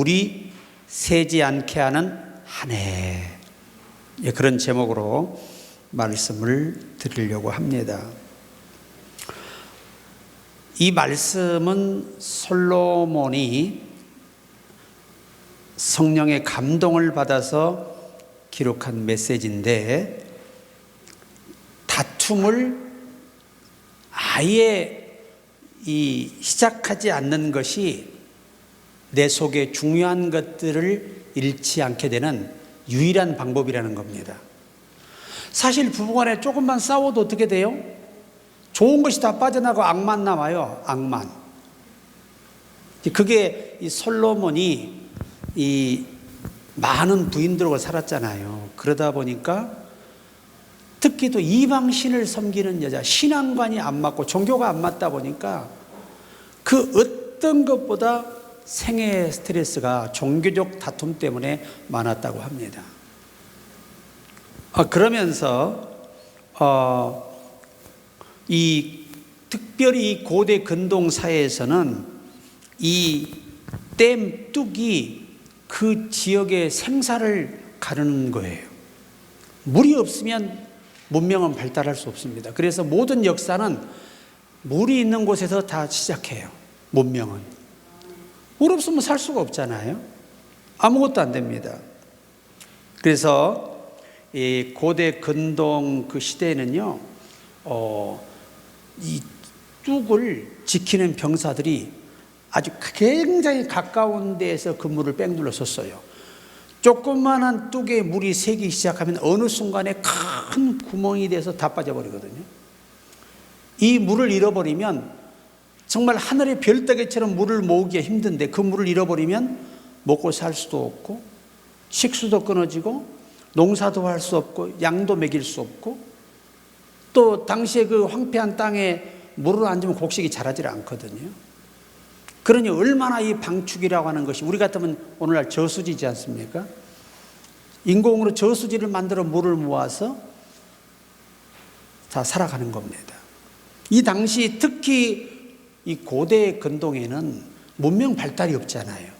물이 새지 않게 하는 한 해. 그런 제목으로 말씀을 드리려고 합니다. 이 말씀은 솔로몬이 성령의 감동을 받아서 기록한 메시지인데, 다툼을 아예 시작하지 않는 것이 내 속에 중요한 것들을 잃지 않게 되는 유일한 방법이라는 겁니다. 사실 부부간에 조금만 싸워도 어떻게 돼요? 좋은 것이 다 빠져나가고 악만 남아요. 악만. 그게 이 솔로몬이 이 많은 부인들과 살았잖아요. 그러다 보니까 특히 또 이방신을 섬기는 여자, 신앙관이 안 맞고 종교가 안 맞다 보니까 그 어떤 것보다 생애 스트레스가 종교적 다툼 때문에 많았다고 합니다. 그러면서 특별히 고대 근동 사회에서는 이 댐 뚝이 그 지역의 생사를 가르는 거예요. 물이 없으면 문명은 발달할 수 없습니다. 그래서 모든 역사는 물이 있는 곳에서 다 시작해요. 문명은. 물 없으면 살 수가 없잖아요. 아무것도 안 됩니다. 그래서 이 고대 근동 그 시대에는요, 이 뚝을 지키는 병사들이 아주 굉장히 가까운 데에서 그물을 뺑 눌렀었어요. 조그만한 뚝에 물이 새기 시작하면 어느 순간에 큰 구멍이 돼서 다 빠져버리거든요. 이 물을 잃어버리면 정말 하늘의 별따기처럼 물을 모으기가 힘든데, 그 물을 잃어버리면 먹고 살 수도 없고 식수도 끊어지고 농사도 할 수 없고 양도 먹일 수 없고, 또 당시에 그 황폐한 땅에 물을 안 주면 곡식이 자라질 않거든요. 그러니 얼마나 이 방축이라고 하는 것이, 우리 같으면 오늘날 저수지지 않습니까? 인공으로 저수지를 만들어 물을 모아서 다 살아가는 겁니다. 이 당시 특히 이 고대 근동에는 문명 발달이 없잖아요.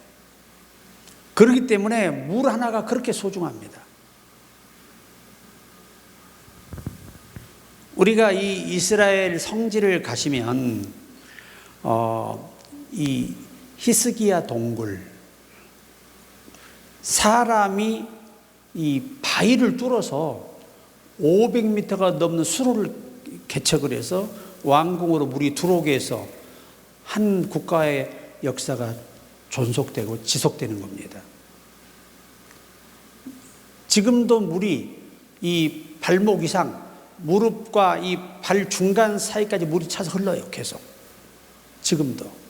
그렇기 때문에 물 하나가 그렇게 소중합니다. 우리가 이 이스라엘 성지를 가시면 이 히스기야 동굴, 사람이 이 바위를 뚫어서 500m가 넘는 수로를 개척을 해서 왕궁으로 물이 들어오게 해서 한 국가의 역사가 존속되고 지속되는 겁니다. 지금도 물이 이 발목 이상, 무릎과 이 발 중간 사이까지 물이 차서 흘러요. 계속. 지금도.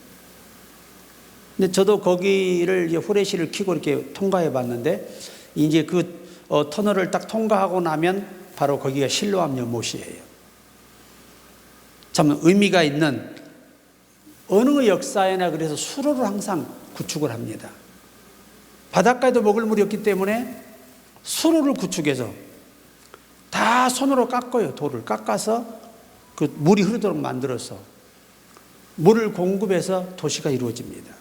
근데 저도 거기를 이제 후레쉬를 켜고 이렇게 통과해 봤는데, 이제 그 터널을 딱 통과하고 나면 바로 거기가 실로암 연못이에요. 참 의미가 있는, 어느 역사에나 그래서 수로를 항상 구축을 합니다. 바닷가에도 먹을 물이 없기 때문에 수로를 구축해서 다 손으로 깎아요. 돌을 깎아서 그 물이 흐르도록 만들어서 물을 공급해서 도시가 이루어집니다.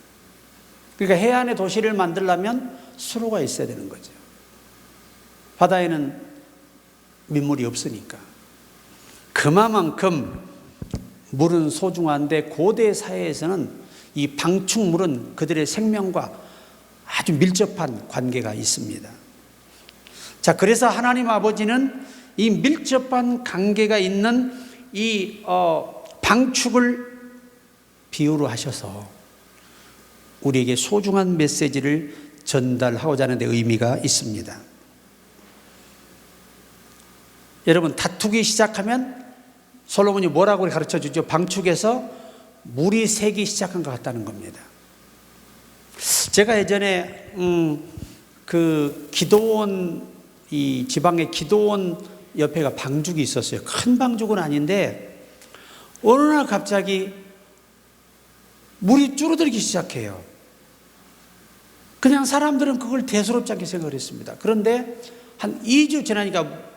그러니까 해안에 도시를 만들려면 수로가 있어야 되는 거죠. 바다에는 민물이 없으니까. 그만큼 물은 소중한데, 고대 사회에서는 이 방축물은 그들의 생명과 아주 밀접한 관계가 있습니다. 자, 그래서 하나님 아버지는 이 밀접한 관계가 있는 이 방축을 비유로 하셔서 우리에게 소중한 메시지를 전달하고자 하는 데 의미가 있습니다. 여러분, 다투기 시작하면 솔로몬이 뭐라고 가르쳐 주죠? 방축에서 물이 새기 시작한 것 같다는 겁니다. 제가 예전에 그 기도원, 이 지방의 기도원 옆에가 방죽이 있었어요. 큰 방죽은 아닌데 어느 날 갑자기 물이 줄어들기 시작해요. 그냥 사람들은 그걸 대수롭지 않게 생각을 했습니다. 그런데 한 2주 지나니까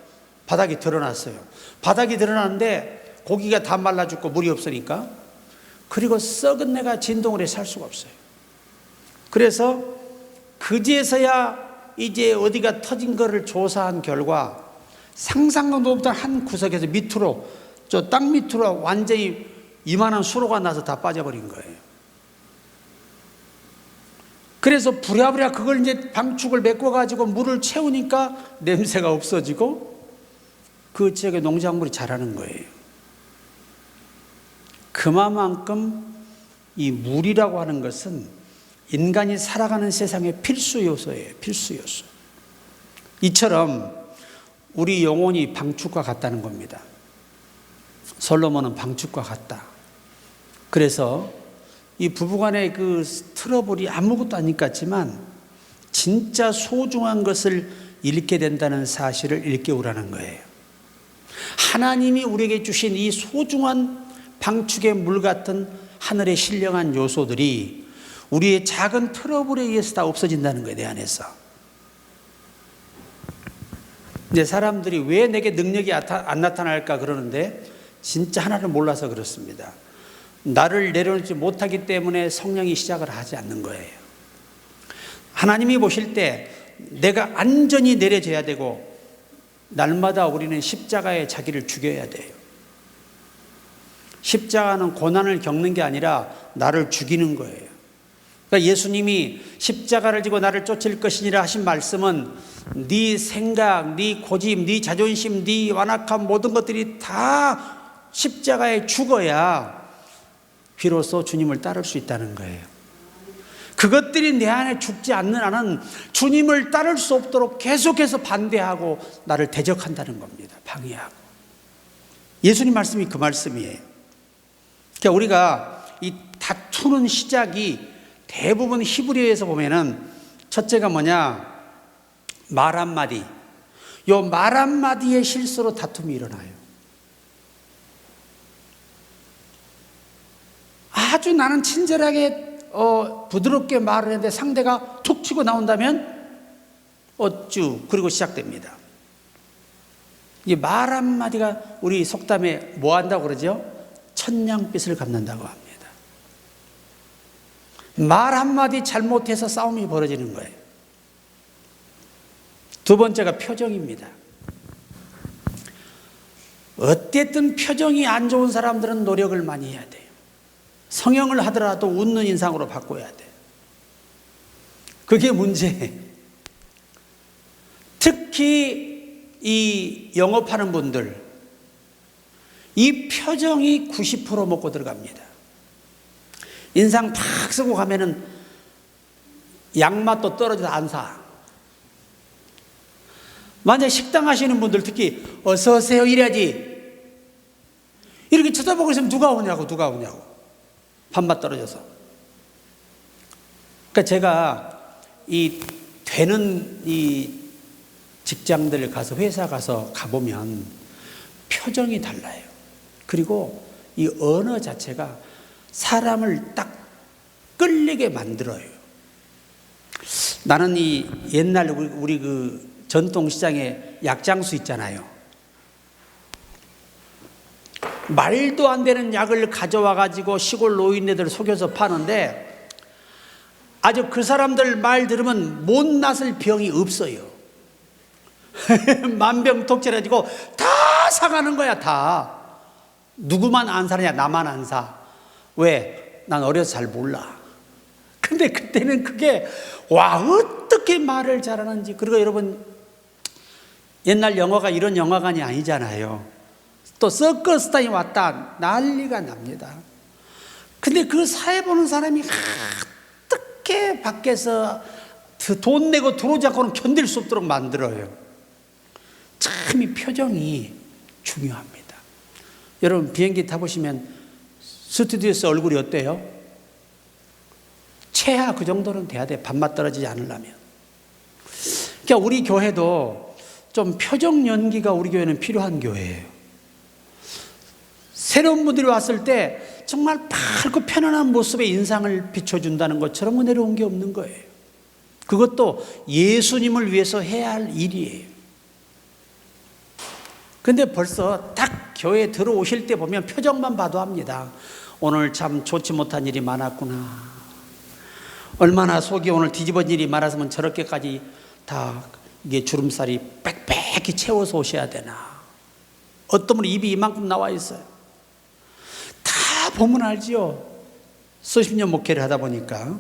바닥이 드러났어요. 바닥이 드러났는데 고기가 다 말라 죽고 물이 없으니까, 그리고 썩은 내가 진동을 해 살 수가 없어요. 그래서 그제서야 이제 어디가 터진 거를 조사한 결과 상상도 못한 한 구석에서 밑으로, 저 땅 밑으로 완전히 이만한 수로가 나서 다 빠져버린 거예요. 그래서 부랴부랴 그걸 이제 방축을 메꿔가지고 물을 채우니까 냄새가 없어지고 그 지역에 농작물이 자라는 거예요. 그만큼 이 물이라고 하는 것은 인간이 살아가는 세상의 필수 요소예요. 필수 요소. 이처럼 우리 영혼이 방축과 같다는 겁니다. 솔로몬은 방축과 같다. 그래서 이 부부간의 그 트러블이 아무것도 아닌 것 같지만 진짜 소중한 것을 잃게 된다는 사실을 일깨우라는 거예요. 하나님이 우리에게 주신 이 소중한 방축의 물 같은 하늘의 신령한 요소들이 우리의 작은 트러블에 의해서 다 없어진다는 거예요, 내 안에서. 이제 사람들이 왜 내게 능력이 안 나타날까 그러는데 진짜 하나를 몰라서 그렇습니다. 나를 내려놓지 못하기 때문에 성령이 시작을 하지 않는 거예요. 하나님이 보실 때 내가 안전히 내려져야 되고 날마다 우리는 십자가에 자기를 죽여야 돼요. 십자가는 고난을 겪는 게 아니라 나를 죽이는 거예요. 그러니까 예수님이 십자가를 지고 나를 쫓을 것이니라 하신 말씀은 네 생각, 네 고집, 네 자존심, 네 완악한 모든 것들이 다 십자가에 죽어야 비로소 주님을 따를 수 있다는 거예요. 그것들이 내 안에 죽지 않는 한은 주님을 따를 수 없도록 계속해서 반대하고 나를 대적한다는 겁니다. 방해하고. 예수님 말씀이 그 말씀이에요. 그러니까 우리가 이 다투는 시작이 대부분 히브리어에서 보면은 첫째가 뭐냐? 말 한마디. 요 말 한마디의 실수로 다툼이 일어나요. 아주 나는 친절하게 부드럽게 말을 했는데 상대가 툭 치고 나온다면 어쭈 그리고 시작됩니다. 이 말 한마디가 우리 속담에 뭐 한다고 그러죠? 천냥빚을 갚는다고 합니다. 말 한마디 잘못해서 싸움이 벌어지는 거예요. 두 번째가 표정입니다. 어쨌든 표정이 안 좋은 사람들은 노력을 많이 해야 돼요. 성형을 하더라도 웃는 인상으로 바꿔야 돼. 그게 문제예요. 특히 이 영업하는 분들, 이 표정이 90% 먹고 들어갑니다. 인상 팍 쓰고 가면은 양맛도 떨어져서 안 사. 만약에 식당 하시는 분들 특히 어서 오세요 이래야지. 이렇게 쳐다보고 있으면 누가 오냐고. 밥맛 떨어져서. 그러니까 제가 이 되는 이 직장들 가서 회사 가서 가보면 표정이 달라요. 그리고 이 언어 자체가 사람을 딱 끌리게 만들어요. 나는 이 옛날 우리 그 전통시장에 약장수 있잖아요. 말도 안 되는 약을 가져와 가지고 시골 노인네들 속여서 파는데 아주 그 사람들 말 들으면 못 낫을 병이 없어요. 만병통치해가지고 다 사가는 거야. 다. 누구만 안 사느냐? 나만 안 사. 왜? 난 어려서 잘 몰라. 근데 그때는 그게 와 어떻게 말을 잘하는지. 그리고 여러분 옛날 영화가 이런 영화관이 아니잖아요. 또 서커스 타임이 왔다 난리가 납니다. 근데 그 사회 보는 사람이 어떻게 밖에서 돈 내고 들어오지 않고는 견딜 수 없도록 만들어요. 참 이 표정이 중요합니다. 여러분 비행기 타보시면 스튜디오에서 얼굴이 어때요? 최하 그 정도는 돼야 돼. 밥맛 떨어지지 않으려면. 그러니까 우리 교회도 좀 표정 연기가 우리 교회는 필요한 교회예요. 새로운 분들이 왔을 때 정말 밝고 편안한 모습의 인상을 비춰준다는 것처럼 은혜로운 게 없는 거예요. 그것도 예수님을 위해서 해야 할 일이에요. 근데 벌써 딱 교회에 들어오실 때 보면 표정만 봐도 합니다. 오늘 참 좋지 못한 일이 많았구나. 얼마나 속이 오늘 뒤집어진 일이 많아서면 저렇게까지 다 이게 주름살이 빽빽히 채워서 오셔야 되나. 어떤 분은 입이 이만큼 나와 있어요. 다 보면 알지요. 수십 년 목회를 하다 보니까. 그러니까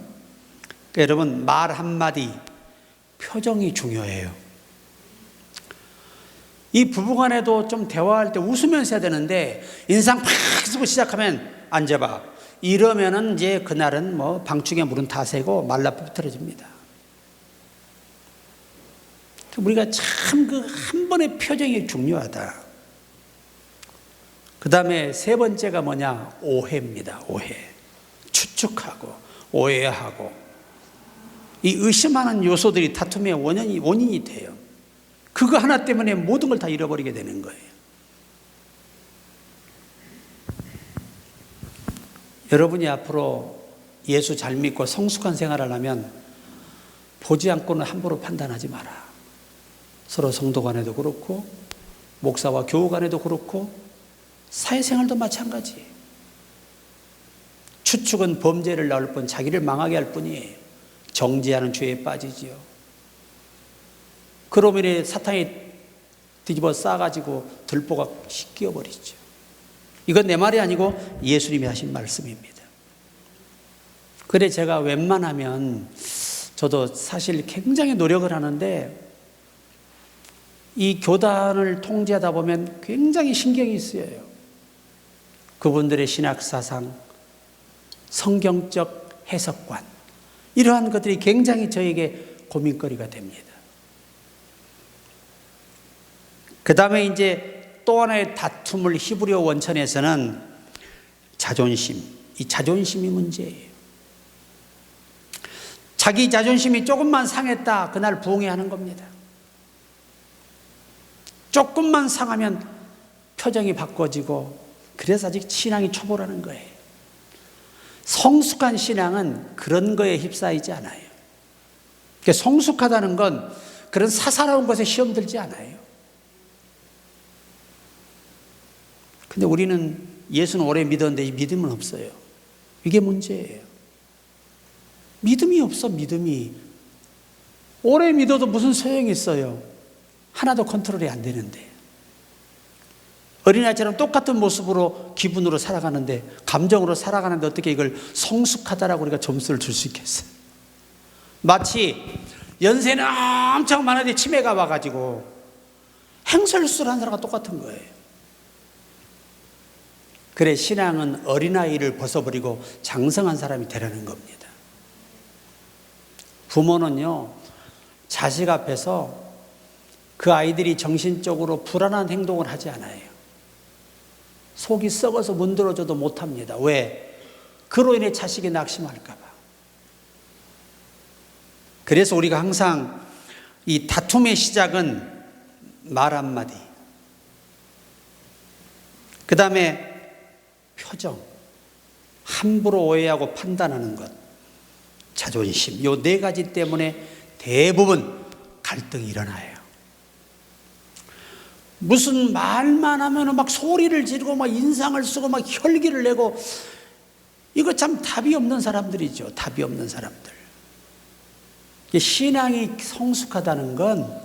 여러분, 말 한마디, 표정이 중요해요. 이 부부간에도 좀 대화할 때 웃으면서 해야 되는데 인상 팍 쓰고 시작하면 앉아봐. 이러면은 이제 그날은 뭐 방충에 물은 다 새고 말라붙어집니다. 우리가 참 그 한 번의 표정이 중요하다. 그 다음에 세 번째가 뭐냐? 오해입니다. 오해. 추측하고 오해하고 이 의심하는 요소들이 다툼의 원인이 돼요. 그거 하나 때문에 모든 걸 다 잃어버리게 되는 거예요. 여러분이 앞으로 예수 잘 믿고 성숙한 생활을 하면 보지 않고는 함부로 판단하지 마라. 서로 성도 간에도 그렇고 목사와 교우 간에도 그렇고 사회생활도 마찬가지. 추측은 범죄를 낳을 뿐 자기를 망하게 할 뿐이에요. 정죄하는 죄에 빠지지요. 그러면 사탄이 뒤집어 싸가지고 들보가 씻겨버리죠. 이건 내 말이 아니고 예수님이 하신 말씀입니다. 그래 제가 웬만하면 저도 사실 굉장히 노력을 하는데 이 교단을 통제하다 보면 굉장히 신경이 쓰여요. 그분들의 신학사상, 성경적 해석관, 이러한 것들이 굉장히 저에게 고민거리가 됩니다. 그 다음에 이제 또 하나의 다툼을 히브리어 원천에서는 자존심, 이 자존심이 문제예요. 자기 자존심이 조금만 상했다, 그날 부응해하는 겁니다. 조금만 상하면 표정이 바꿔지고, 그래서 아직 신앙이 초보라는 거예요. 성숙한 신앙은 그런 거에 휩싸이지 않아요. 그러니까 성숙하다는 건 그런 사사로운 것에 시험 들지 않아요. 근데 우리는 예수는 오래 믿었는데 이 믿음은 없어요. 이게 문제예요. 믿음이 없어, 믿음이. 오래 믿어도 무슨 소용이 있어요. 하나도 컨트롤이 안 되는데. 어린아이처럼 똑같은 모습으로 기분으로 살아가는데, 감정으로 살아가는데 어떻게 이걸 성숙하다라고 우리가 점수를 줄 수 있겠어요? 마치 연세는 엄청 많은데 치매가 와가지고 행설수술한 사람과 똑같은 거예요. 그래, 신앙은 어린아이를 벗어버리고 장성한 사람이 되라는 겁니다. 부모는요, 자식 앞에서 그 아이들이 정신적으로 불안한 행동을 하지 않아요. 속이 썩어서 문드러져도 못합니다. 왜? 그로 인해 자식이 낙심할까 봐. 그래서 우리가 항상 이 다툼의 시작은 말 한마디, 그 다음에 표정, 함부로 오해하고 판단하는 것, 자존심, 요 네 가지 때문에 대부분 갈등이 일어나요. 무슨 말만 하면 막 소리를 지르고 막 인상을 쓰고 막 혈기를 내고, 이거 참 답이 없는 사람들이죠. 답이 없는 사람들. 신앙이 성숙하다는 건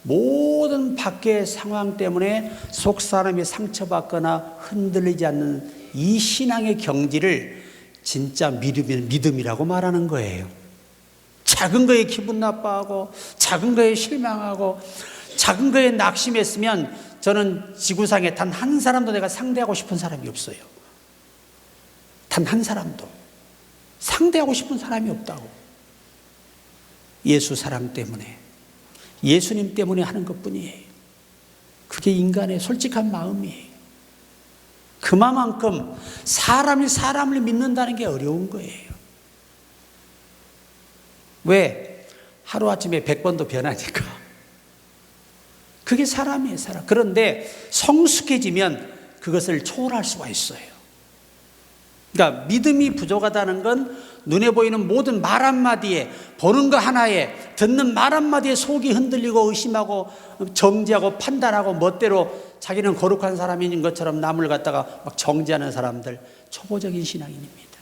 모든 밖의 상황 때문에 속 사람이 상처받거나 흔들리지 않는 이 신앙의 경지를 진짜 믿음이라고 말하는 거예요. 작은 거에 기분 나빠하고, 작은 거에 실망하고, 작은 거에 낙심했으면 저는 지구상에 단 한 사람도 내가 상대하고 싶은 사람이 없어요. 단 한 사람도 상대하고 싶은 사람이 없다고. 예수 사랑 때문에, 예수님 때문에 하는 것뿐이에요. 그게 인간의 솔직한 마음이에요. 그만큼 사람이 사람을 믿는다는 게 어려운 거예요. 왜? 하루아침에 100번도 변하니까. 그게 사람이에요, 사람. 그런데 성숙해지면 그것을 초월할 수가 있어요. 그러니까 믿음이 부족하다는 건 눈에 보이는 모든 말 한마디에, 보는 거 하나에, 듣는 말 한마디에 속이 흔들리고 의심하고 정죄하고 판단하고 멋대로 자기는 거룩한 사람인 것처럼 남을 갖다가 막 정죄하는 사람들, 초보적인 신앙인입니다.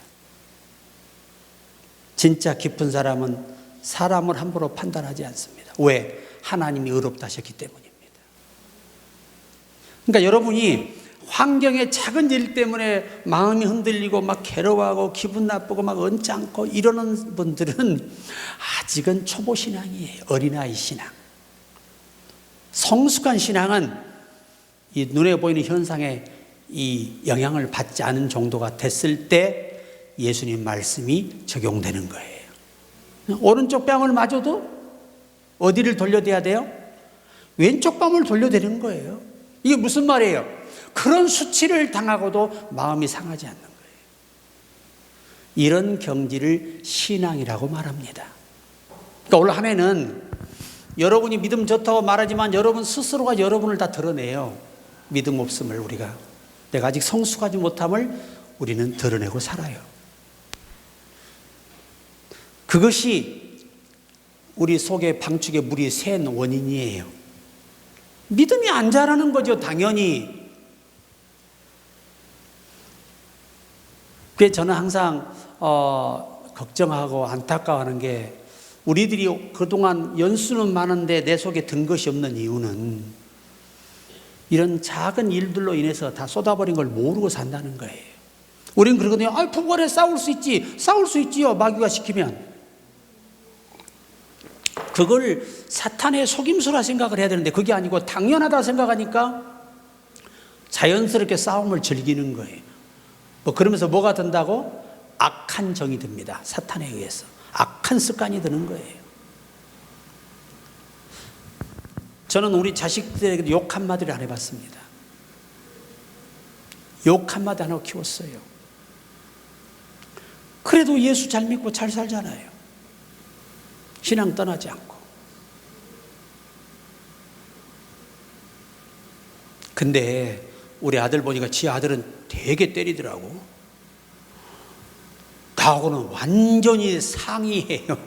진짜 깊은 사람은 사람을 함부로 판단하지 않습니다. 왜? 하나님이 의롭다 하셨기 때문입니다. 그러니까 여러분이 환경의 작은 일 때문에 마음이 흔들리고 막 괴로워하고 기분 나쁘고 막 언짢고 이러는 분들은 아직은 초보 신앙이에요. 어린아이 신앙. 성숙한 신앙은 이 눈에 보이는 현상에 이 영향을 받지 않은 정도가 됐을 때 예수님 말씀이 적용되는 거예요. 오른쪽 뺨을 맞아도 어디를 돌려대야 돼요? 왼쪽 뺨을 돌려대는 거예요. 이게 무슨 말이에요? 그런 수치를 당하고도 마음이 상하지 않는 거예요. 이런 경지를 신앙이라고 말합니다. 그러니까 올 한 해는 여러분이 믿음 좋다고 말하지만 여러분 스스로가 여러분을 다 드러내요. 믿음 없음을 우리가. 내가 아직 성숙하지 못함을 우리는 드러내고 살아요. 그것이 우리 속에 방축에 물이 샌 원인이에요. 믿음이 안 자라는 거죠, 당연히. 그래서 저는 항상 걱정하고 안타까워하는 게 우리들이 그동안 연수는 많은데 내 속에 든 것이 없는 이유는 이런 작은 일들로 인해서 다 쏟아버린 걸 모르고 산다는 거예요. 우리는 그러거든요. 부부간에 싸울 수 있지. 싸울 수 있지요. 마귀가 시키면. 그걸 사탄의 속임수라 생각을 해야 되는데 그게 아니고 당연하다 생각하니까 자연스럽게 싸움을 즐기는 거예요. 그러면서 뭐가 든다고? 악한 정이 듭니다. 사탄에 의해서. 악한 습관이 드는 거예요. 저는 우리 자식들에게 욕 한마디를 안 해봤습니다. 욕 한마디 안 하고 키웠어요. 그래도 예수 잘 믿고 잘 살잖아요. 신앙 떠나지 않고. 근데 우리 아들 보니까 지 아들은 되게 때리더라고. 나하고는 완전히 상이에요.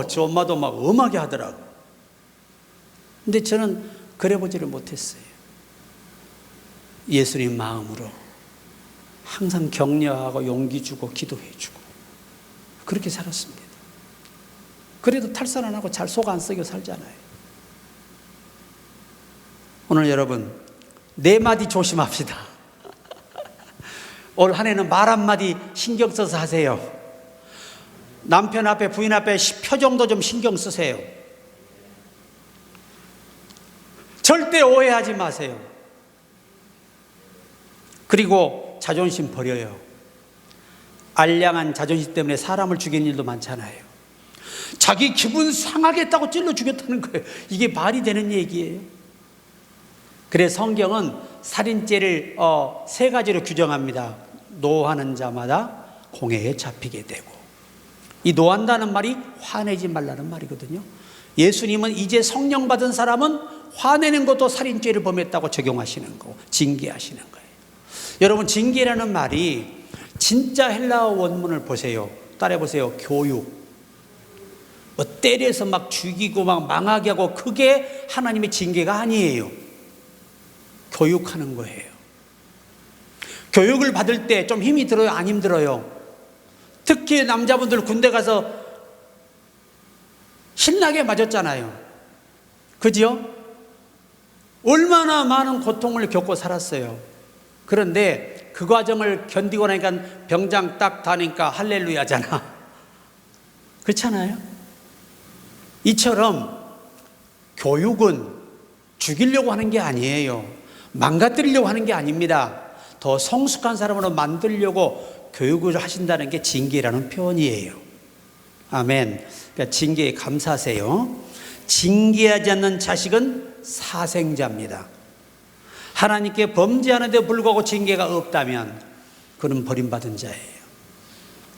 저 엄마도 막 엄하게 하더라고. 근데 저는 그래 보지를 못했어요. 예수님 마음으로 항상 격려하고 용기 주고 기도해 주고 그렇게 살았습니다. 그래도 탈선 안 하고 잘 속 안 썩여 살잖아요. 오늘 여러분 네 마디 조심합시다. 올 한 해는 말 한마디 신경 써서 하세요. 남편 앞에 부인 앞에 10표 정도 좀 신경 쓰세요. 절대 오해하지 마세요. 그리고 자존심 버려요. 알량한 자존심 때문에 사람을 죽이는 일도 많잖아요. 자기 기분 상하겠다고 찔러 죽였다는 거예요. 이게 말이 되는 얘기예요. 그래서 성경은 살인죄를 3가지로 규정합니다. 노하는 자마다 공회에 잡히게 되고, 이 노한다는 말이 화내지 말라는 말이거든요. 예수님은 이제 성령 받은 사람은 화내는 것도 살인죄를 범했다고 적용하시는 거고 징계하시는 거예요. 여러분 징계라는 말이 진짜 헬라어 원문을 보세요. 따라해 보세요. 교육. 때려서 막 죽이고 막 망하게 하고 그게 하나님의 징계가 아니에요. 교육하는 거예요. 교육을 받을 때 좀 힘이 들어요? 안 힘들어요? 특히 남자분들 군대 가서 신나게 맞았잖아요. 그죠? 얼마나 많은 고통을 겪고 살았어요. 그런데 그 과정을 견디고 나니까 병장 딱 다니까 할렐루야잖아. 그렇잖아요? 이처럼 교육은 죽이려고 하는 게 아니에요. 망가뜨리려고 하는 게 아닙니다. 더 성숙한 사람으로 만들려고 교육을 하신다는 게 징계라는 표현이에요. 아멘. 그러니까 징계에 감사하세요. 징계하지 않는 자식은 사생자입니다. 하나님께 범죄하는데 불구하고 징계가 없다면 그는 버림받은 자예요.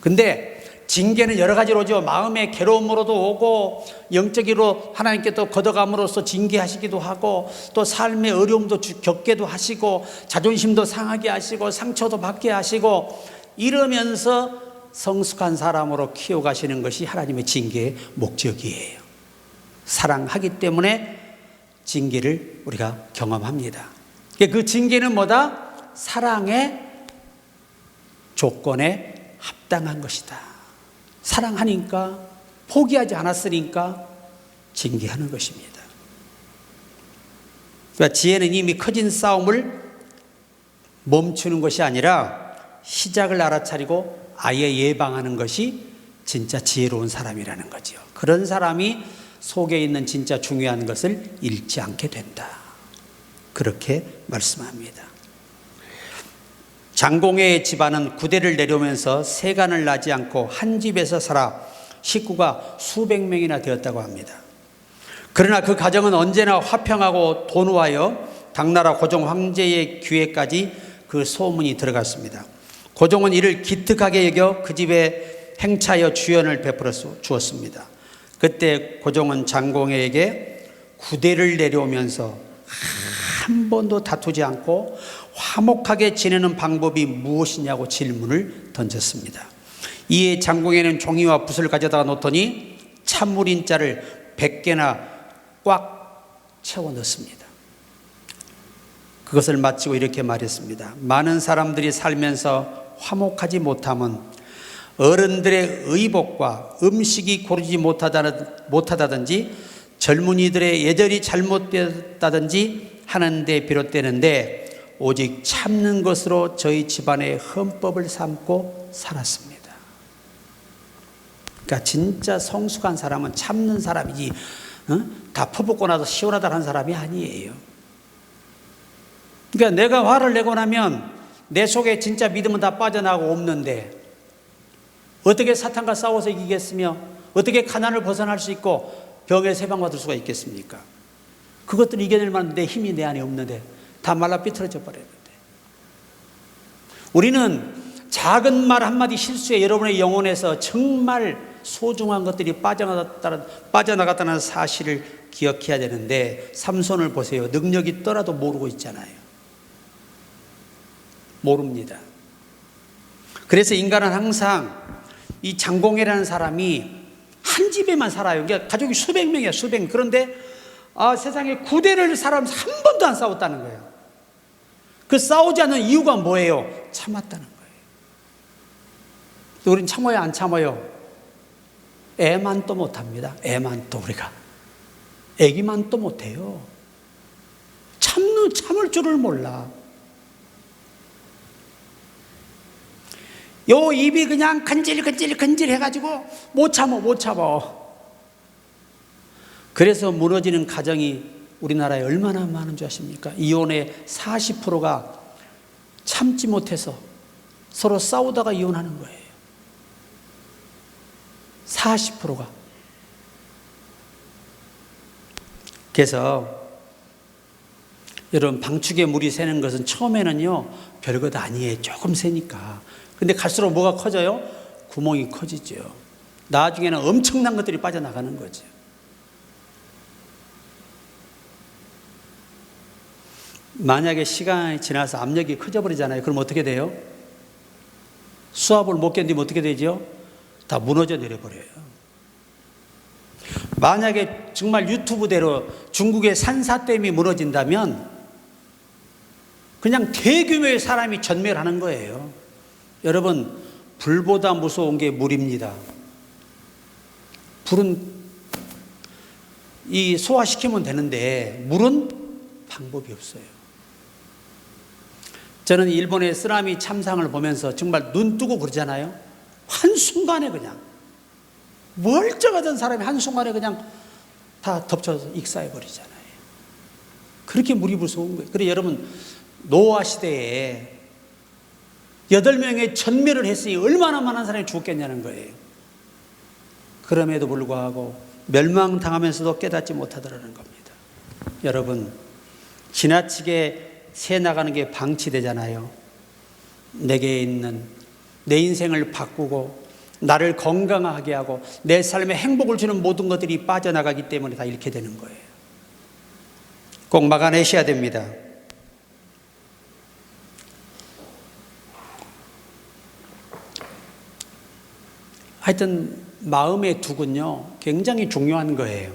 근데 징계는 여러 가지로 오죠. 마음의 괴로움으로도 오고 영적으로 하나님께 또 걷어감으로써 징계하시기도 하고 또 삶의 어려움도 겪게도 하시고 자존심도 상하게 하시고 상처도 받게 하시고 이러면서 성숙한 사람으로 키워가시는 것이 하나님의 징계의 목적이에요. 사랑하기 때문에 징계를 우리가 경험합니다. 그 징계는 뭐다? 사랑의 조건에 합당한 것이다. 사랑하니까, 포기하지 않았으니까 징계하는 것입니다. 그러니까 지혜는 이미 커진 싸움을 멈추는 것이 아니라 시작을 알아차리고 아예 예방하는 것이 진짜 지혜로운 사람이라는 거죠. 그런 사람이 속에 있는 진짜 중요한 것을 잃지 않게 된다. 그렇게 말씀합니다. 장공의 집안은 구대를 내려오면서 세간을 나지 않고 한 집에서 살아 식구가 수백 명이나 되었다고 합니다. 그러나 그 가정은 언제나 화평하고 돈우하여 당나라 고종 황제의 귀에까지 그 소문이 들어갔습니다. 고종은 이를 기특하게 여겨 그 집에 행차하여 주연을 베풀어 주었습니다. 그때 고종은 장공에게 구대를 내려오면서 한 번도 다투지 않고 화목하게 지내는 방법이 무엇이냐고 질문을 던졌습니다. 이에 장공에는 종이와 붓을 가져다 놓더니 참물인자를 100개나 꽉 채워 넣습니다. 그것을 마치고 이렇게 말했습니다. 많은 사람들이 살면서 화목하지 못함은 어른들의 의복과 음식이 고르지 못하다든지 젊은이들의 예절이 잘못되었다든지 하는 데 비롯되는데 오직 참는 것으로 저희 집안의 헌법을 삼고 살았습니다. 그러니까 진짜 성숙한 사람은 참는 사람이지 다 퍼붓고 나서 시원하다는 사람이 아니에요. 그러니까 내가 화를 내고 나면 내 속에 진짜 믿음은 다 빠져나가고 없는데 어떻게 사탄과 싸워서 이기겠으며 어떻게 가난을 벗어날 수 있고 병에 해방받을 수가 있겠습니까? 그것들을 이겨낼 만한 내 힘이 내 안에 없는데 다 말라 삐뚤어져 버렸는데 우리는 작은 말 한마디 실수에 여러분의 영혼에서 정말 소중한 것들이 빠져나갔다는 사실을 기억해야 되는데 삼손을 보세요. 능력이 있더라도 모르고 있잖아요. 모릅니다. 그래서 인간은 항상 이 장공이라는 사람이 한 집에만 살아요. 그러니까 가족이 수백 명이야, 수백 명. 그런데 세상에 구대를 사람 한 번도 안 싸웠다는 거예요. 그 싸우지 않는 이유가 뭐예요? 참았다는 거예요. 우린 참아요, 안 참아요? 애만 또 못합니다. 애만 또 우리가. 애기만 또 못해요. 참을 줄을 몰라. 요 입이 그냥 근질 해가지고 못 참어. 그래서 무너지는 가정이 우리나라에 얼마나 많은 줄 아십니까? 이혼의 40%가 참지 못해서 서로 싸우다가 이혼하는 거예요. 40%가. 그래서 여러분 방축에 물이 새는 것은 처음에는요 별것 아니에요. 조금 새니까. 근데 갈수록 뭐가 커져요? 구멍이 커지죠. 나중에는 엄청난 것들이 빠져나가는 거죠. 만약에 시간이 지나서 압력이 커져버리잖아요. 그럼 어떻게 돼요? 수압을 못 견디면 어떻게 되죠? 다 무너져 내려버려요. 만약에 정말 유튜브대로 중국의 산사댐이 무너진다면 그냥 대규모의 사람이 전멸하는 거예요. 여러분, 불보다 무서운 게 물입니다. 불은 소화시키면 되는데 물은 방법이 없어요. 저는 일본의 쓰나미 참상을 보면서 정말 눈 뜨고 그러잖아요. 한순간에 그냥 멀쩡하던 사람이 한순간에 그냥 다 덮쳐서 익사해버리잖아요. 그렇게 물이 무서운 거예요. 그래 여러분, 노아 시대에 8명의 전멸을 했으니 얼마나 많은 사람이 죽었겠냐는 거예요. 그럼에도 불구하고 멸망당하면서도 깨닫지 못하더라는 겁니다. 여러분, 지나치게 새 나가는 게 방치되잖아요. 내게 있는 내 인생을 바꾸고 나를 건강하게 하고 내 삶에 행복을 주는 모든 것들이 빠져나가기 때문에 다 잃게 되는 거예요. 꼭 막아내셔야 됩니다. 하여튼 마음의 둑은요 굉장히 중요한 거예요.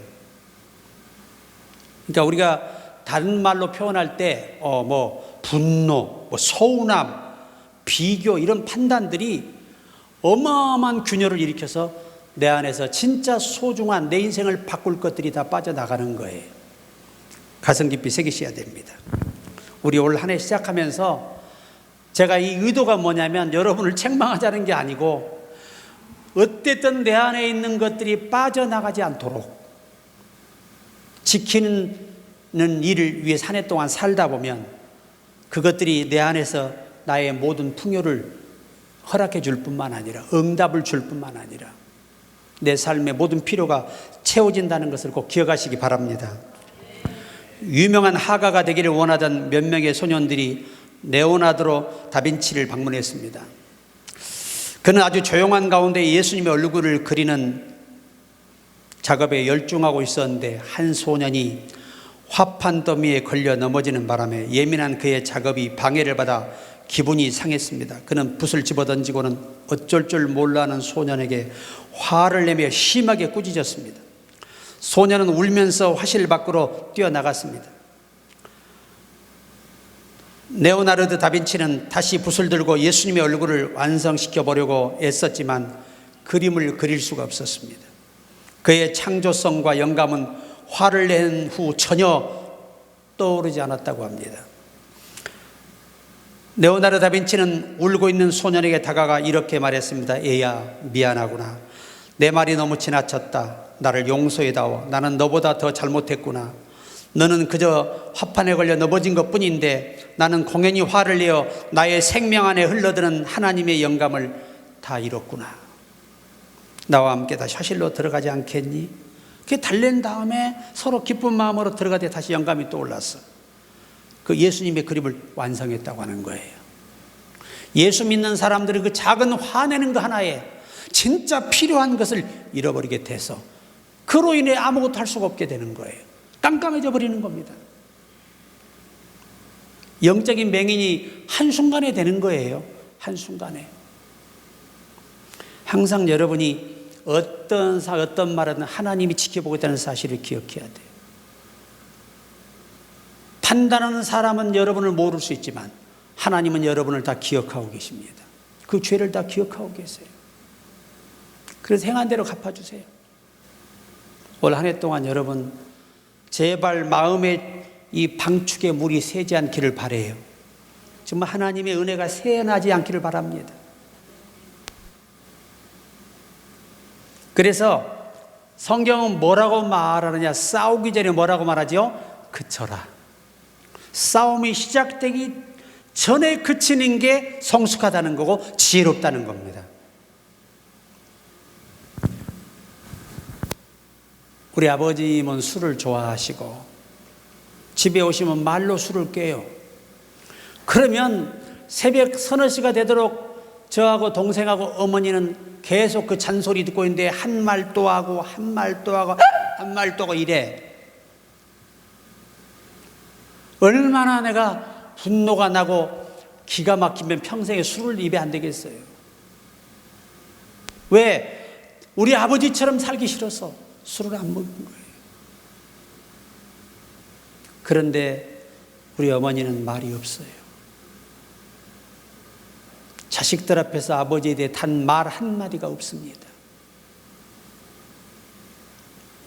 그러니까 우리가 다른 말로 표현할 때 분노, 서운함, 비교 이런 판단들이 어마어마한 균열을 일으켜서 내 안에서 진짜 소중한 내 인생을 바꿀 것들이 다 빠져나가는 거예요. 가슴 깊이 새기셔야 됩니다. 우리 올 한 해 시작하면서 제가 이 의도가 뭐냐면 여러분을 책망하자는 게 아니고 어쨌든 내 안에 있는 것들이 빠져나가지 않도록 지키는 일을 위해 한 해 동안 살다 보면 그것들이 내 안에서 나의 모든 풍요를 허락해 줄 뿐만 아니라 응답을 줄 뿐만 아니라 내 삶의 모든 필요가 채워진다는 것을 꼭 기억하시기 바랍니다. 유명한 화가가 되기를 원하던 몇 명의 소년들이 레오나르도 다빈치를 방문했습니다. 그는 아주 조용한 가운데 예수님의 얼굴을 그리는 작업에 열중하고 있었는데 한 소년이 화판 더미에 걸려 넘어지는 바람에 예민한 그의 작업이 방해를 받아 기분이 상했습니다. 그는 붓을 집어던지고는 어쩔 줄 몰라하는 소년에게 화를 내며 심하게 꾸짖었습니다. 소년은 울면서 화실 밖으로 뛰어나갔습니다. 레오나르도 다빈치는 다시 붓을 들고 예수님의 얼굴을 완성시켜 보려고 애썼지만 그림을 그릴 수가 없었습니다. 그의 창조성과 영감은 화를 낸 후 전혀 떠오르지 않았다고 합니다. 레오나르도 다빈치는 울고 있는 소년에게 다가가 이렇게 말했습니다. 얘야, 미안하구나. 내 말이 너무 지나쳤다. 나를 용서해다오. 나는 너보다 더 잘못했구나. 너는 그저 화판에 걸려 넘어진 것뿐인데 나는 공연히 화를 내어 나의 생명 안에 흘러드는 하나님의 영감을 다 잃었구나. 나와 함께 다시 화실로 들어가지 않겠니? 그게 달랜 다음에 서로 기쁜 마음으로 들어가되 다시 영감이 떠올랐어. 그 예수님의 그림을 완성했다고 하는 거예요. 예수 믿는 사람들은 그 작은 화내는 거 하나에 진짜 필요한 것을 잃어버리게 돼서 그로 인해 아무것도 할 수가 없게 되는 거예요. 깜깜해져 버리는 겁니다. 영적인 맹인이 한순간에 되는 거예요. 한순간에. 항상 여러분이 어떤 말은 하나님이 지켜보고 있다는 사실을 기억해야 돼요. 판단하는 사람은 여러분을 모를 수 있지만 하나님은 여러분을 다 기억하고 계십니다. 그 죄를 다 기억하고 계세요. 그래서 행한 대로 갚아주세요. 올 한 해 동안 여러분 제발 마음에 이 방축의 물이 새지 않기를 바라요. 정말 하나님의 은혜가 새어나지 않기를 바랍니다. 그래서 성경은 뭐라고 말하느냐? 싸우기 전에 뭐라고 말하죠? 그쳐라. 싸움이 시작되기 전에 그치는 게 성숙하다는 거고 지혜롭다는 겁니다. 우리 아버님은 술을 좋아하시고 집에 오시면 말로 술을 깨요. 그러면 새벽 서너 시가 되도록 저하고 동생하고 어머니는 계속 그 잔소리 듣고 있는데 한 말 또 하고 한 말 또 하고 한 말 또 하고 이래. 얼마나 내가 분노가 나고 기가 막히면 평생에 술을 입에 안 되겠어요. 왜? 우리 아버지처럼 살기 싫어서 술을 안 먹는 거예요. 그런데 우리 어머니는 말이 없어요. 자식들 앞에서 아버지에 대해 단 말 한마디가 없습니다.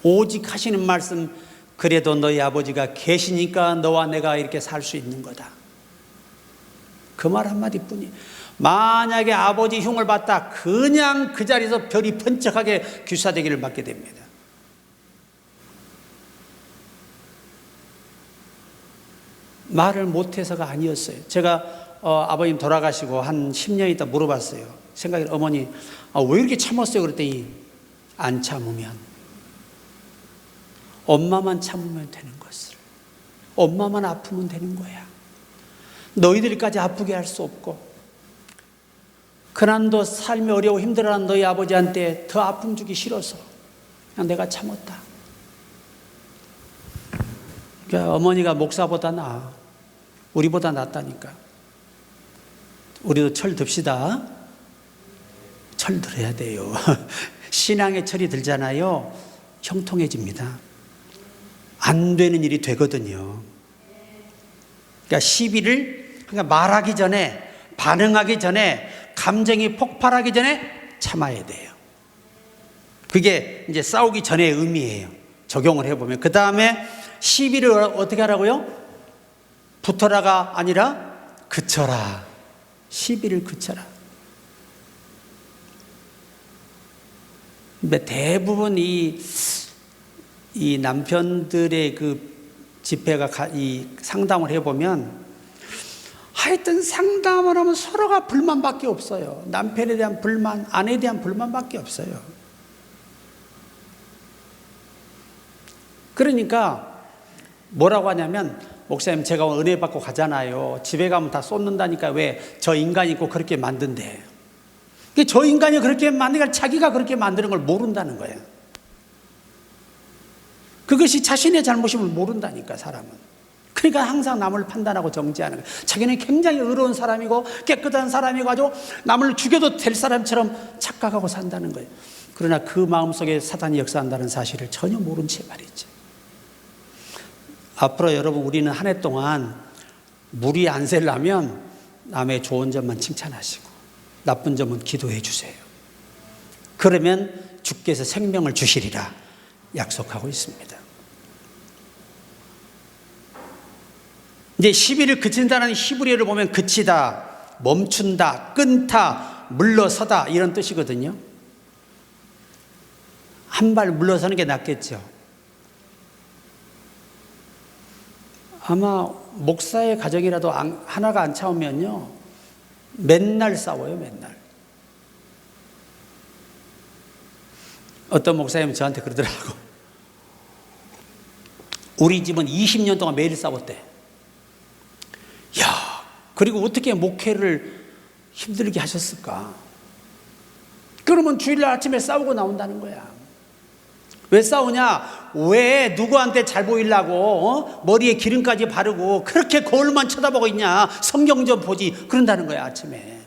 오직 하시는 말씀, 그래도 너희 아버지가 계시니까 너와 내가 이렇게 살 수 있는 거다. 그 말 한마디 뿐이에요. 만약에 아버지 흉을 봤다, 그냥 그 자리에서 별이 번쩍하게 귀사되기를 받게 됩니다. 말을 못해서가 아니었어요. 제가 아버님 돌아가시고 한 10년 있다 물어봤어요. 생각에 어머니 왜 이렇게 참았어요? 그랬더니 안 참으면 엄마만 참으면 되는 것을, 엄마만 아프면 되는 거야. 너희들까지 아프게 할 수 없고 그난도 삶이 어려워 힘들어하는 너희 아버지한테 더 아픔 주기 싫어서 그냥 내가 참았다. 그러니까 어머니가 목사보다 나아. 우리보다 낫다니까. 우리도 철 듭시다. 철 들어야 돼요. 신앙에 철이 들잖아요. 형통해집니다. 안 되는 일이 되거든요. 그러니까 시비를 말하기 전에, 반응하기 전에, 감정이 폭발하기 전에 참아야 돼요. 그게 이제 싸우기 전의 의미예요. 적용을 해보면. 그 다음에 시비를 어떻게 하라고요? 붙어라가 아니라 그쳐라. 시비를 그쳐라. 근데 대부분 이 남편들의 그 집회가 이 상담을 해보면 하여튼 상담을 하면 서로가 불만밖에 없어요. 남편에 대한 불만, 아내에 대한 불만밖에 없어요. 그러니까 뭐라고 하냐면, 목사님 제가 은혜 받고 가잖아요. 집에 가면 다 쏟는다니까 왜 저 인간이 꼭 그렇게 만든대. 저 인간이 그렇게 만드니까 자기가 그렇게 만드는 걸 모른다는 거예요. 그것이 자신의 잘못임을 모른다니까, 사람은. 그러니까 항상 남을 판단하고 정죄하는 거예요. 자기는 굉장히 의로운 사람이고 깨끗한 사람이고 아주 남을 죽여도 될 사람처럼 착각하고 산다는 거예요. 그러나 그 마음속에 사단이 역사한다는 사실을 전혀 모른 채 말이죠. 앞으로 여러분, 우리는 한 해 동안 무리 안 세려면 남의 좋은 점만 칭찬하시고 나쁜 점은 기도해 주세요. 그러면 주께서 생명을 주시리라 약속하고 있습니다. 이제 시비를 그친다는 히브리어를 보면 그치다, 멈춘다, 끊다, 물러서다 이런 뜻이거든요. 한 발 물러서는 게 낫겠죠. 아마 목사의 가정이라도 하나가 안 차오면요, 맨날 싸워요, 맨날. 어떤 목사님은 저한테 그러더라고. 우리 집은 20년 동안 매일 싸웠대. 야, 그리고 어떻게 목회를 힘들게 하셨을까? 그러면 주일날 아침에 싸우고 나온다는 거야. 왜 싸우냐? 왜 누구한테 잘 보이려고 머리에 기름까지 바르고 그렇게 거울만 쳐다보고 있냐? 성경 좀 보지. 그런다는 거야, 아침에.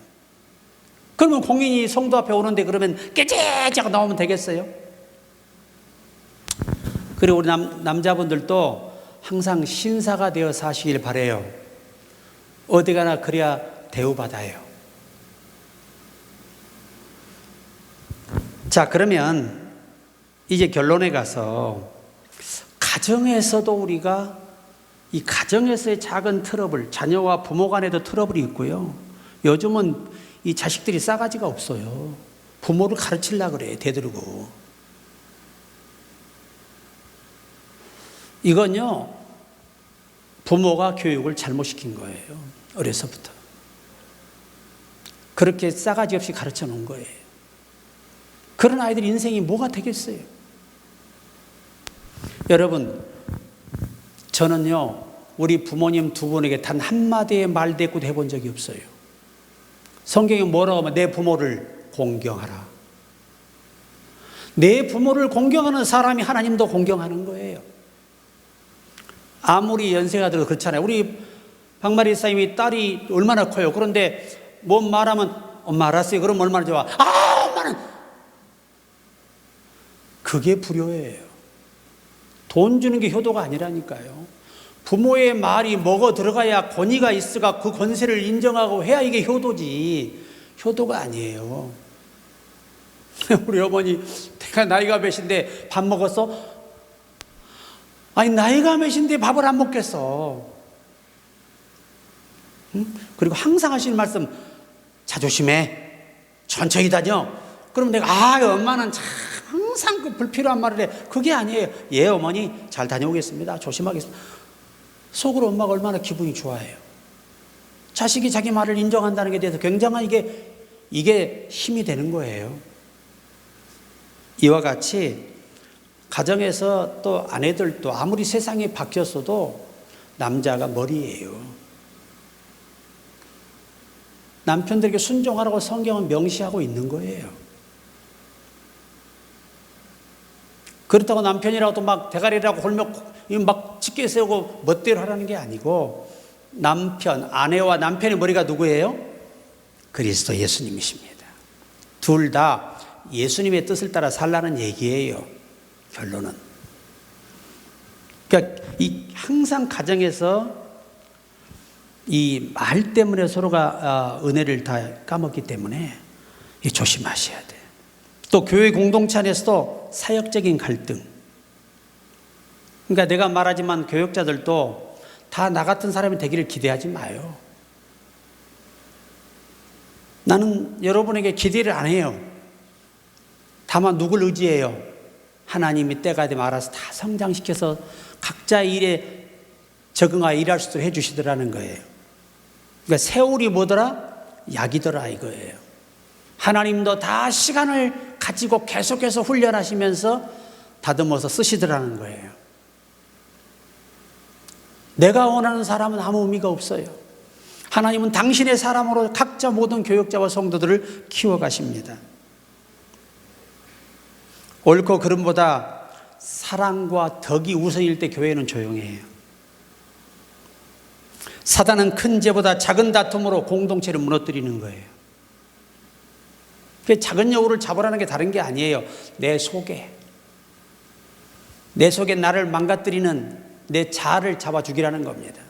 그러면 공인이 성도 앞에 오는데 그러면 깨재재하고 나오면 되겠어요? 그리고 우리 남자분들도 항상 신사가 되어 사시길 바라요. 어디 가나 그래야 대우받아요. 자, 그러면 이제 결론에 가서 가정에서도 우리가 이 가정에서의 작은 트러블, 자녀와 부모 간에도 트러블이 있고요. 요즘은 이 자식들이 싸가지가 없어요. 부모를 가르치려고 그래, 대들고. 이건요, 부모가 교육을 잘못시킨 거예요. 어려서부터. 그렇게 싸가지 없이 가르쳐 놓은 거예요. 그런 아이들 인생이 뭐가 되겠어요? 여러분, 저는요, 우리 부모님 두 분에게 단 한마디의 말대꾸도 해본 적이 없어요. 성경이 뭐라고 하면 내 부모를 공경하라. 내 부모를 공경하는 사람이 하나님도 공경하는 거예요. 아무리 연세가 들어도 그렇잖아요. 우리 박마리 사님이 딸이 얼마나 커요. 그런데 뭐 말하면 엄마 알았어요. 그럼 얼마나 좋아. 아, 엄마는. 그게 불효예요. 돈 주는 게 효도가 아니라니까요. 부모의 말이 먹어 들어가야 권위가 있어가 그 권세를 인정하고 해야 이게 효도지. 효도가 아니에요. 우리 어머니, 내가 나이가 몇인데 밥 먹었어? 아니, 나이가 몇인데 밥을 안 먹겠어. 응? 그리고 항상 하시는 말씀, 자조심해. 천천히 다녀. 그럼 내가, 엄마는 참 항상 그 불필요한 말을 해. 그게 아니에요. 예, 어머니, 잘 다녀오겠습니다. 조심하겠습니다. 속으로 엄마가 얼마나 기분이 좋아해요. 자식이 자기 말을 인정한다는 게 대해서 굉장한 이게 힘이 되는 거예요. 이와 같이 가정에서 또 아내들도 아무리 세상이 바뀌었어도 남자가 머리예요. 남편들에게 순종하라고 성경은 명시하고 있는 거예요. 그렇다고 남편이라고 또 막 대가리라고 홀며 막 짙게 세우고 멋대로 하라는 게 아니고, 남편, 아내와 남편의 머리가 누구예요? 그리스도 예수님이십니다. 둘 다 예수님의 뜻을 따라 살라는 얘기예요. 결론은. 그러니까 항상 가정에서 이 말 때문에 서로가 은혜를 다 까먹기 때문에 조심하셔야 돼요. 또 교회 공동체 안에서도 사역적인 갈등. 그러니까 내가 말하지만 교역자들도 다 나 같은 사람이 되기를 기대하지 마요. 나는 여러분에게 기대를 안 해요. 다만 누굴 의지해요? 하나님이 때가 되면 알아서 다 성장시켜서 각자의 일에 적응하여 일할 수 있도록 해주시더라는 거예요. 그러니까 세월이 뭐더라? 약이더라 이거예요. 하나님도 다 시간을 가지고 계속해서 훈련하시면서 다듬어서 쓰시더라는 거예요. 내가 원하는 사람은 아무 의미가 없어요. 하나님은 당신의 사람으로 각자 모든 교역자와 성도들을 키워가십니다. 옳고 그름보다 사랑과 덕이 우선일 때 교회는 조용해요. 사단은 큰 죄보다 작은 다툼으로 공동체를 무너뜨리는 거예요. 그 작은 여우를 잡으라는 게 다른 게 아니에요. 내 속에 나를 망가뜨리는 내 자아를 잡아 죽이라는 겁니다.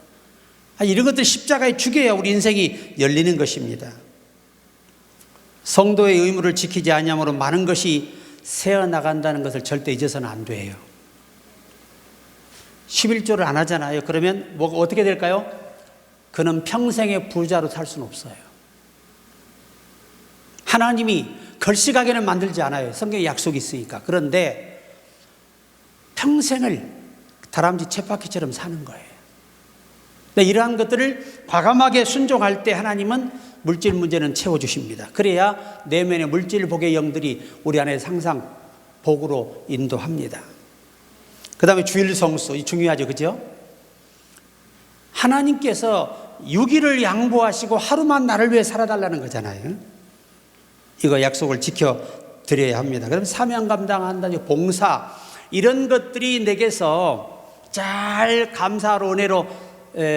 이런 것들 십자가에 죽여야 우리 인생이 열리는 것입니다. 성도의 의무를 지키지 아니함으로 많은 것이 새어나간다는 것을 절대 잊어서는 안 돼요. 11조를 안 하잖아요. 그러면 뭐가 어떻게 될까요? 그는 평생의 부자로 살 수는 없어요. 하나님이 걸시가게는 만들지 않아요. 성경에 약속이 있으니까. 그런데 평생을 다람쥐 쳇바퀴처럼 사는 거예요. 이러한 것들을 과감하게 순종할 때 하나님은 물질 문제는 채워주십니다. 그래야 내면의 물질 복의 영들이 우리 안에 항상 복으로 인도합니다. 그 다음에 주일 성수, 이 중요하죠, 그죠? 하나님께서 6일을 양보하시고 하루만 나를 위해 살아달라는 거잖아요. 이거 약속을 지켜드려야 합니다. 그럼 사명 감당한다는 봉사, 이런 것들이 내게서 잘 감사로 은혜로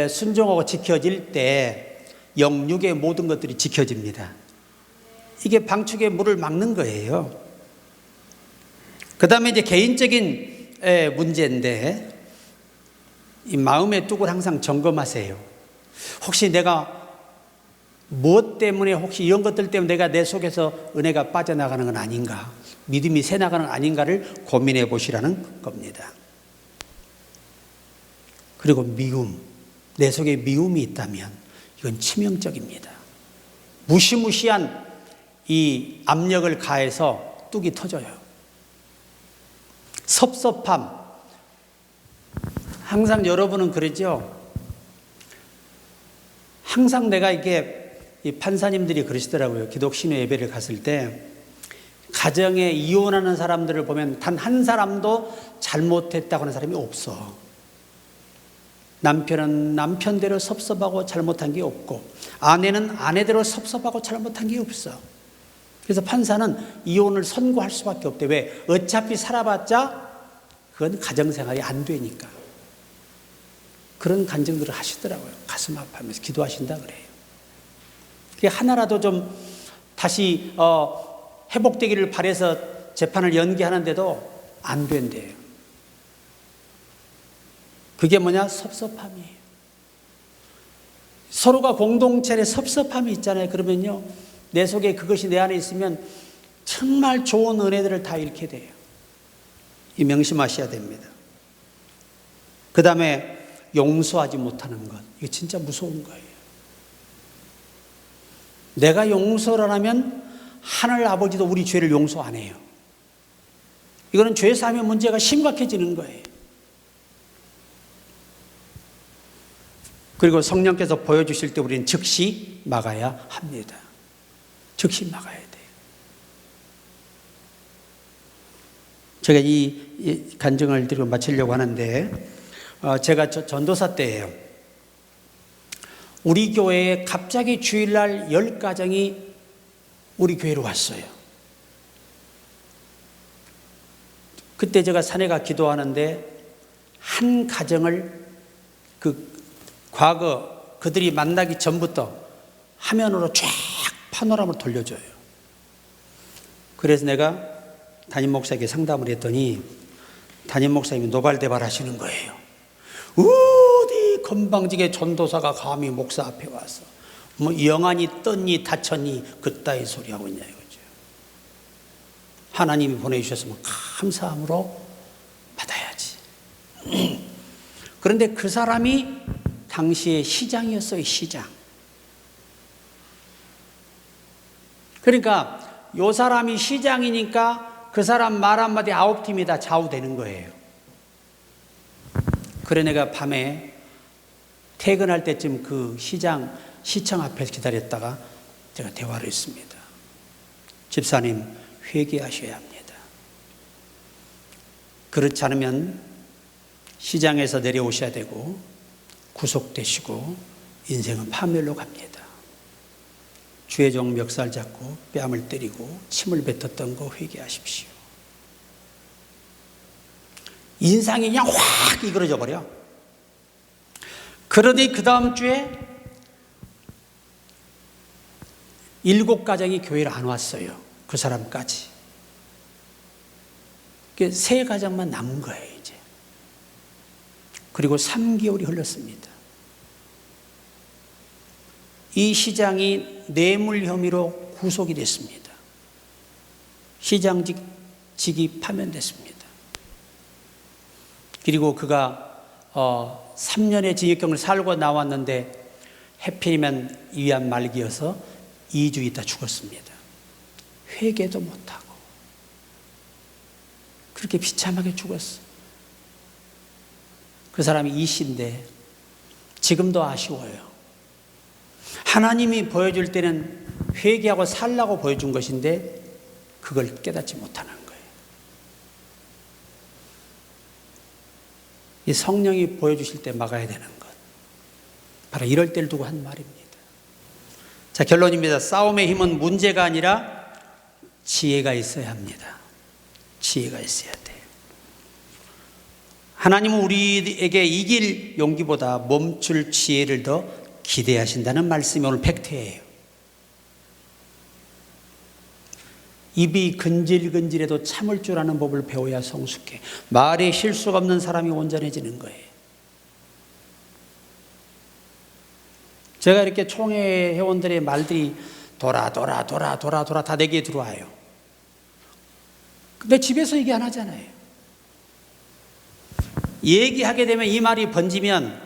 순종하고 지켜질 때 영육의 모든 것들이 지켜집니다. 이게 방축의 물을 막는 거예요. 그 다음에 이제 개인적인 문제인데, 이 마음의 뚝을 항상 점검하세요. 혹시 내가 무엇 때문에, 혹시 이런 것들 때문에 내가 내 속에서 은혜가 빠져나가는 건 아닌가, 믿음이 새나가는 건 아닌가를 고민해 보시라는 겁니다. 그리고 미움, 내 속에 미움이 있다면 이건 치명적입니다. 무시무시한 이 압력을 가해서 뚝이 터져요. 섭섭함, 항상 여러분은 그러죠. 항상 내가 이게, 이 판사님들이 그러시더라고요. 기독신의 예배를 갔을 때 가정에 이혼하는 사람들을 보면 단 한 사람도 잘못했다고 하는 사람이 없어. 남편은 남편대로 섭섭하고 잘못한 게 없고, 아내는 아내대로 섭섭하고 잘못한 게 없어. 그래서 판사는 이혼을 선고할 수밖에 없대. 왜? 어차피 살아봤자 그건 가정생활이 안 되니까. 그런 간증들을 하시더라고요. 가슴 아파하면서 기도하신다 그래요. 그게 하나라도 좀 다시 회복되기를 바라서 재판을 연기하는데도 안 된대요. 그게 뭐냐? 섭섭함이에요. 서로가 공동체에 섭섭함이 있잖아요. 그러면요, 내 속에 그것이 내 안에 있으면 정말 좋은 은혜들을 다 잃게 돼요. 이 명심하셔야 됩니다. 그 다음에 용서하지 못하는 것, 이거 진짜 무서운 거예요. 내가 용서를 하면 하늘 아버지도 우리 죄를 용서 안 해요. 이거는 죄사함의 문제가 심각해지는 거예요. 그리고 성령께서 보여주실 때 우리는 즉시 막아야 합니다. 즉시 막아야 돼요. 제가 이 간증을 드리고 마치려고 하는데, 제가 전도사 때예요. 우리 교회에 갑자기 주일날 10가정이 우리 교회로 왔어요. 그때 제가 산에 가 기도하는데 한 가정을 과거 그들이 만나기 전부터 화면으로 쫙 파노라마로 돌려줘요. 그래서 내가 담임 목사에게 상담을 했더니 담임 목사님이 노발대발 하시는 거예요. 어디 건방지게 전도사가 감히 목사 앞에 와서 뭐 영안이 떴니 다쳤니 그따위 소리 하고 있냐 이거죠. 하나님이 보내주셨으면 감사함으로 받아야지. 그런데 그 사람이 당시의 시장이었어요. 시장. 그러니까 요 사람이 시장이니까 그 사람 말 한마디 9팀이 다 좌우되는 거예요. 그래 내가 밤에 퇴근할 때쯤 그 시청 앞에서 기다렸다가 제가 대화를 했습니다. 집사님, 회개하셔야 합니다. 그렇지 않으면 시장에서 내려오셔야 되고 구속되시고 인생은 파멸로 갑니다. 주의 종 멱살 잡고 뺨을 때리고 침을 뱉었던 거 회개하십시오. 인상이 그냥 확 이그러져 버려. 그러니 그 다음 주에 7가정이 교회를 안 왔어요. 그 사람까지. 3가정만 남은 거예요, 이제. 그리고 3개월이 흘렀습니다. 이 시장이 뇌물 혐의로 구속이 됐습니다. 시장직이 파면됐습니다. 그리고 그가 3년의 징역형을 살고 나왔는데 해필이면 위암 말기여서 2주 있다 죽었습니다. 회개도 못하고 그렇게 비참하게 죽었어. 그 사람이 이씨인데 지금도 아쉬워요. 하나님이 보여줄 때는 회개하고 살라고 보여준 것인데 그걸 깨닫지 못하는 거예요. 이 성령이 보여주실 때 막아야 되는 것. 바로 이럴 때를 두고 한 말입니다. 자, 결론입니다. 싸움의 힘은 문제가 아니라 지혜가 있어야 합니다. 지혜가 있어야 돼요. 하나님은 우리에게 이길 용기보다 멈출 지혜를 더 기대하신다는 말씀이 오늘 팩트예요. 입이 근질근질해도 참을 줄 아는 법을 배워야 성숙해. 말에 실수가 없는 사람이 온전해지는 거예요. 제가 이렇게 총회 회원들의 말들이 돌아 다 내게 들어와요. 근데 집에서 얘기 안 하잖아요. 얘기하게 되면 이 말이 번지면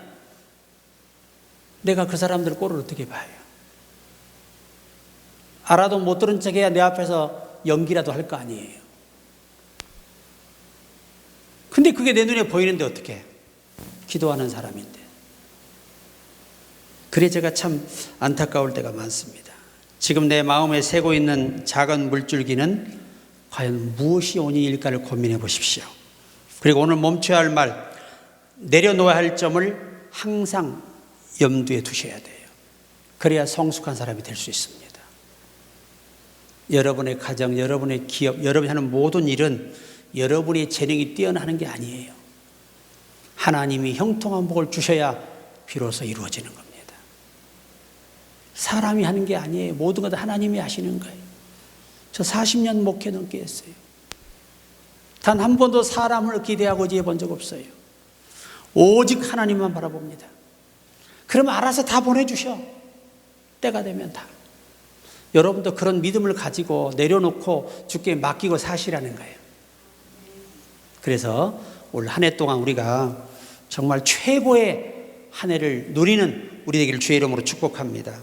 내가 그 사람들 꼴을 어떻게 봐요? 알아도 못 들은 척해야 내 앞에서 연기라도 할 거 아니에요. 근데 그게 내 눈에 보이는데 어떻게? 기도하는 사람인데. 그래 제가 참 안타까울 때가 많습니다. 지금 내 마음에 새고 있는 작은 물줄기는 과연 무엇이 원인일까를 고민해 보십시오. 그리고 오늘 멈춰야 할 말, 내려놓아야 할 점을 항상 염두에 두셔야 돼요. 그래야 성숙한 사람이 될 수 있습니다. 여러분의 가정, 여러분의 기업, 여러분이 하는 모든 일은 여러분의 재능이 뛰어나는 게 아니에요. 하나님이 형통한 복을 주셔야 비로소 이루어지는 겁니다. 사람이 하는 게 아니에요. 모든 것 하나님이 하시는 거예요. 저 40년 목회 넘게 했어요. 단 한 번도 사람을 기대하고 의지해 본 적 없어요. 오직 하나님만 바라봅니다. 그러면 알아서 다 보내주셔. 때가 되면 다. 여러분도 그런 믿음을 가지고 내려놓고 주께 맡기고 사시라는 거예요. 그래서 올 한 해 동안 우리가 정말 최고의 한 해를 누리는 우리 되기를 주의 이름으로 축복합니다.